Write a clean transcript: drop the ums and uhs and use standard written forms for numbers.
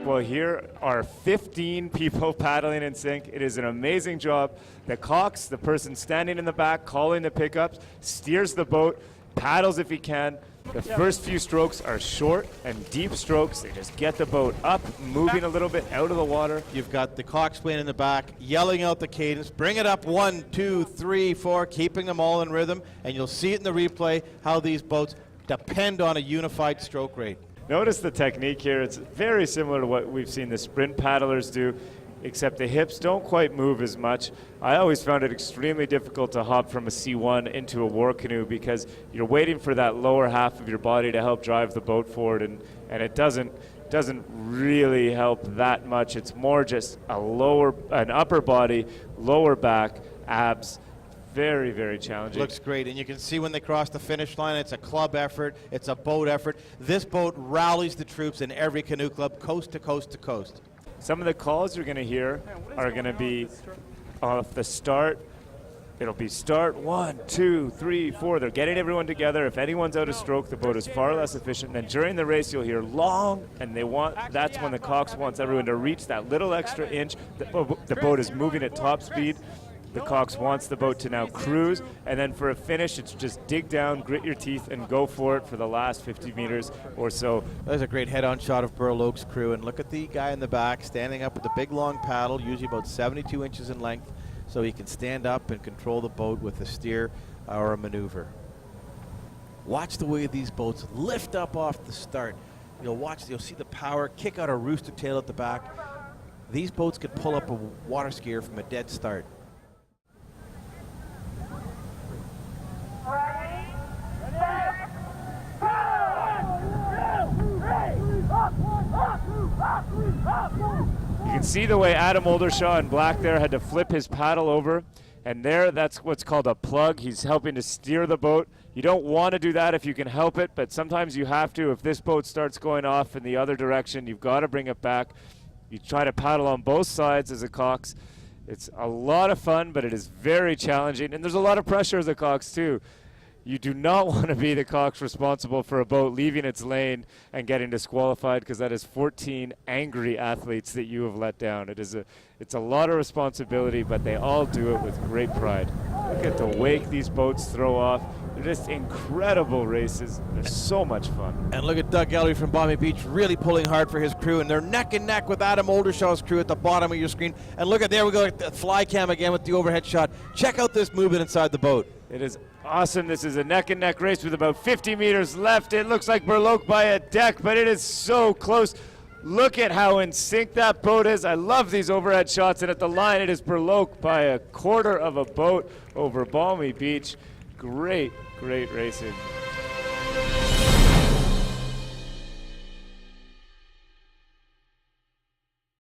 Well, here are 15 people paddling in sync. It is an amazing job. The cox, the person standing in the back, calling the pickups, steers the boat, paddles if he can. The first few strokes are short and deep strokes. They just get the boat up, moving a little bit out of the water. You've got the coxswain in the back yelling out the cadence. Bring it up 1, 2, 3, 4, keeping them all in rhythm. And you'll see it in the replay how these boats depend on a unified stroke rate. Notice the technique here. It's very similar to what we've seen the sprint paddlers do, except the hips don't quite move as much. I always found it extremely difficult to hop from a C1 into a war canoe because you're waiting for that lower half of your body to help drive the boat forward, and it doesn't really help that much. It's more just an upper body, lower back, abs. Very, very challenging. Looks great, and you can see when they cross the finish line, it's a club effort, it's a boat effort. This boat rallies the troops in every canoe club, coast to coast to coast. Some of the calls you're going to hear are going to be off the start. It'll be start 1, 2, 3, 4. They're getting everyone together. If anyone's out of stroke, the boat is far less efficient. And then during the race, you'll hear long, and that's when the cox wants everyone to reach that little extra inch. The boat is moving at top speed. The cox wants the boat to now cruise, and then for a finish, it's just dig down, grit your teeth, and go for it for the last 50 meters or so. There's a great head-on shot of Burl Oak's crew, and look at the guy in the back standing up with the big long paddle, usually about 72 inches in length, so he can stand up and control the boat with a steer or a maneuver. Watch the way these boats lift up off the start. You'll see the power, kick out a rooster tail at the back. These boats could pull up a water skier from a dead start. You can see the way Adam Oldershaw in black there had to flip his paddle over, and that's what's called a plug. He's helping to steer the boat. You don't want to do that if you can help it, but sometimes you have to. If this boat starts going off in the other direction, you've got to bring it back. You try to paddle on both sides as a cox. It's a lot of fun, but it is very challenging, and there's a lot of pressure as a cox too. You do not want to be the cox responsible for a boat leaving its lane and getting disqualified, because that is 14 angry athletes that you have let down. It's a lot of responsibility, but they all do it with great pride. Look at the wake these boats throw off. They're just incredible races. They're so much fun. And look at Doug Ellery from Balmy Beach really pulling hard for his crew, and they're neck and neck with Adam Oldershaw's crew at the bottom of your screen. And look at, there we go, the fly cam again with the overhead shot. Check out this movement inside the boat. It is awesome. This is a neck-and-neck race with about 50 meters left. It looks like Burloak by a deck, but it is so close. Look at how in sync that boat is. I love these overhead shots, and at the line it is Burloak by a quarter of a boat over Balmy Beach. Great, great racing.